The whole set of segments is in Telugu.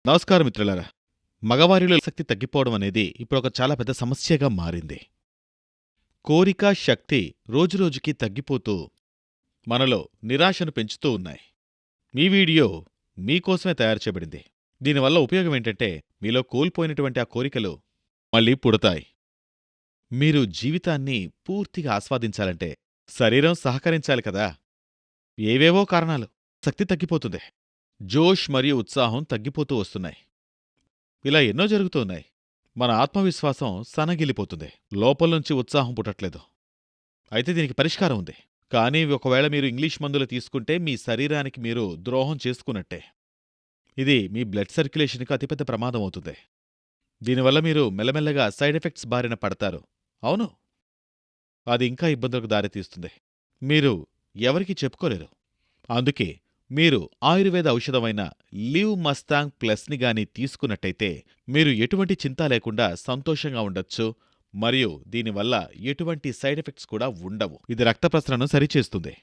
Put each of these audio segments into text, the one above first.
నమస్కారం మిత్రులారా. మగవారిలో శక్తి తగ్గిపోవడం అనేది ఇప్పుడొక చాలా పెద్ద సమస్యగా మారింది. కోరిక, శక్తి రోజురోజుకీ తగ్గిపోతూ మనలో నిరాశను పెంచుతూ ఉన్నాయి. ఈ వీడియో మీకోసమే తయారు చేయబడింది. దీనివల్ల ఉపయోగమేంటంటే మీలో కోల్పోయినటువంటి ఆ కోరికలు మళ్ళీ పుడతాయి. మీరు జీవితాన్ని పూర్తిగా ఆస్వాదించాలంటే శరీరం సహకరించాలి కదా. ఏవేవో కారణాలు శక్తి తగ్గిపోతుంది. జోష్ మరియు ఉత్సాహం తగ్గిపోతూ వస్తున్నాయి. ఇలా ఎన్నో జరుగుతూ ఉన్నాయి. మన ఆత్మవిశ్వాసం సన్నగిల్లిపోతుంది. లోపల్నుంచి ఉత్సాహం పుట్టట్లేదు. అయితే దీనికి పరిష్కారం ఉంది. కానీ ఒకవేళ మీరు ఇంగ్లీష్ మందులు తీసుకుంటే మీ శరీరానికి మీరు ద్రోహం చేసుకున్నట్టే. ఇది మీ బ్లడ్ సర్క్యులేషన్కి అతిపెద్ద ప్రమాదం అవుతుంది. దీనివల్ల మీరు మెల్లమెల్లగా సైడ్ ఎఫెక్ట్స్ బారిన పడతారు. అవును, అది ఇంకా ఇబ్బందులకు దారితీస్తుంది. మీరు ఎవరికీ చెప్పుకోలేరు. అందుకే మీరు ఆయుర్వేద ఔషధమైన లివ్ మస్తాంగ్ ప్లస్ని గాని తీసుకున్నట్టయితే మీరు ఎటువంటి చింత లేకుండా సంతోషంగా ఉండొచ్చు. మరియు దీనివల్ల ఎటువంటి సైడ్ ఎఫెక్ట్స్ కూడా ఉండవు. ఇది రక్త ప్రసరణను సరిచేస్తుంది.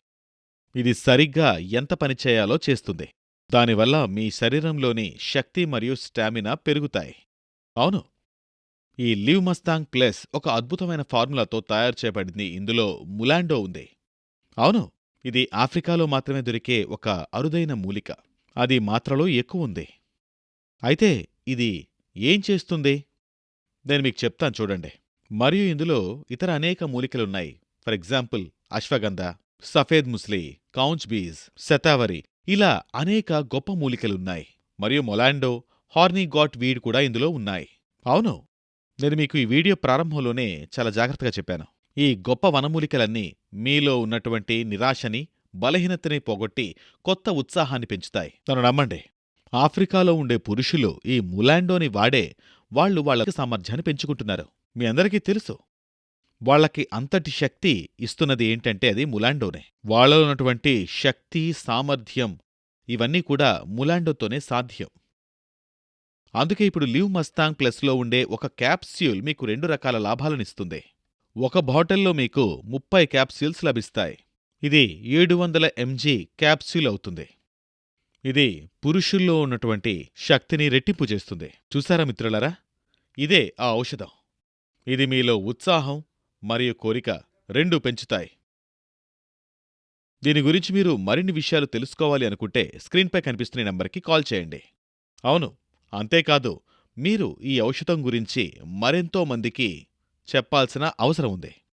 ఇది సరిగ్గా ఎంత పనిచేయాలో చేస్తుంది. దానివల్ల మీ శరీరంలోని శక్తి మరియు స్టామినా పెరుగుతాయి. అవును, ఈ లివ్ మస్తాంగ్ ప్లస్ ఒక అద్భుతమైన ఫార్ములాతో తయారు చేయబడింది. ఇందులో ములాండో ఉంది. అవును, ఇది ఆఫ్రికాలో మాత్రమే దొరికే ఒక అరుదైన మూలిక. అది మాత్రలో ఎక్కువుంది. అయితే ఇది ఏం చేస్తుంది? నేను మీకు చెప్తాను చూడండి. మరియు ఇందులో ఇతర అనేక మూలికలున్నాయి. ఫర్ ఎగ్జాంపుల్ అశ్వగంధ, సఫేద్ ముస్లి, కౌంచ్ బీజ్, శతావరి, ఇలా అనేక గొప్ప మూలికలున్నాయి. మరియు మొలాండో, హార్నీ గాట్ వీడ్ కూడా ఇందులో ఉన్నాయి. అవును, నేను మీకు ఈ వీడియో ప్రారంభంలోనే చాలా జాగ్రత్తగా చెప్పాను. ఈ గొప్ప వనమూలికలన్నీ మీలో ఉన్నటువంటి నిరాశని, బలహీనతని పోగొట్టి కొత్త ఉత్సాహాన్ని పెంచుతాయి. నన్ను నమ్మండి, ఆఫ్రికాలో ఉండే పురుషులు ఈ ములాండోని వాడే వాళ్ళ సామర్థ్యాన్ని పెంచుకుంటున్నారు. మీ అందరికీ తెలుసు. వాళ్లకి అంతటి శక్తి ఇస్తున్నది ఏంటంటే అది ములాండోనే. వాళ్ళలో ఉన్నటువంటి శక్తి, సామర్థ్యం ఇవన్నీ కూడా ములాండోతోనే సాధ్యం. అందుకే ఇప్పుడు లివ్ మస్తాంగ్ ప్లస్లో ఉండే ఒక క్యాప్స్యూల్ మీకు 2 రకాల లాభాలనిస్తుంది. ఒక బాటిల్లో మీకు 30 క్యాప్స్యూల్స్ లభిస్తాయి. ఇది 700 mg క్యాప్స్యూల్ అవుతుంది. ఇది పురుషుల్లో ఉన్నటువంటి శక్తిని రెట్టింపు చేస్తుంది. చూసారా మిత్రులారా, ఇదే ఆ ఔషధం. ఇది మీలో ఉత్సాహం మరియు కోరిక రెండూ పెంచుతాయి. దీని గురించి మీరు మరిన్ని విషయాలు తెలుసుకోవాలి అనుకుంటే స్క్రీన్పై కనిపిస్తున్న నంబర్కి కాల్ చేయండి. అవును, అంతేకాదు, మీరు ఈ ఔషధం గురించి మరెంతో మందికి చెప్పాల్సిన అవసరం ఉంది.